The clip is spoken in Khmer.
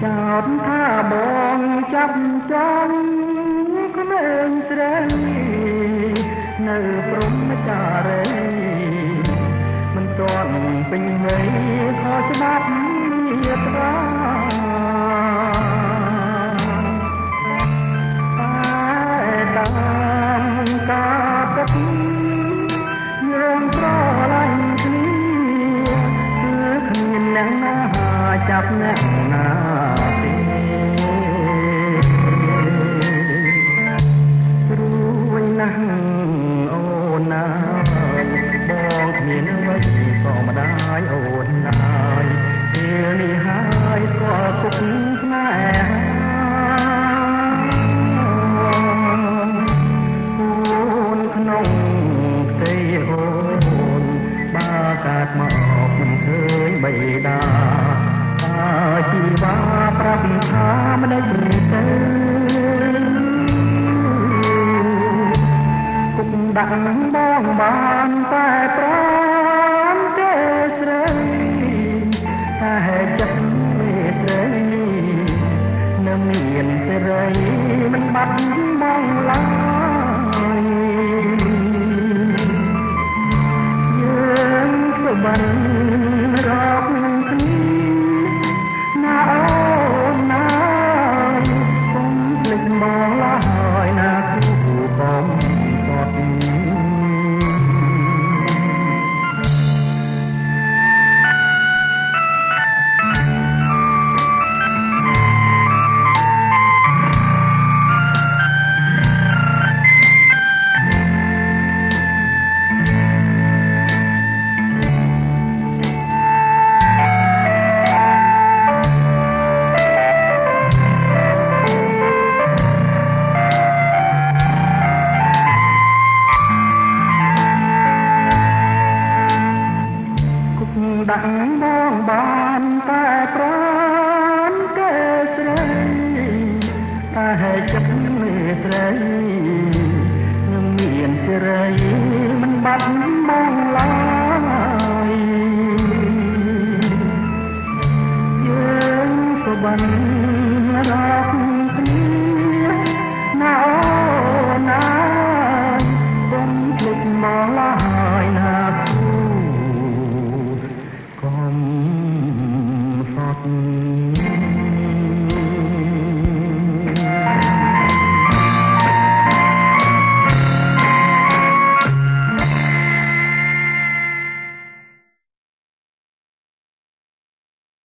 ចោតថាបងចាប់ចង់ក្មេងស្រីនៅព្រំចារីមិនទាន់ពេញវ័យខុសច្បាប់ញាត្រាតាមការពិតយើងប្រឡាញ់គ្នាគឺគ្មានអ្នកណាចាប់អ្នកណាទេរួយណាស់អូនណាបងគ្មានអ្វីក៏មិនได้អូនណាពេលនេះហើយក៏គុកស្នេហាក្នុងផ្ទៃអូនបាកាត់មកមិនឃើញបៃតាជីវ៉ាប្រាប់ថាមិនได้ទៅគុកដាក់បងបានតែប្រាំទេស្រីតែចិត្តមេស្រីនៅមានសេរីមិនបាត់បងឡើយយើងសុបិនរកគ្នាណាអូនណាគុំភ្លេចបងឡើយណាគូកំកត់ដាក់បងបានតែប្រាំទេស្រីតែចិត្តមេស្រីនឹងមានសេរីមិនបាត់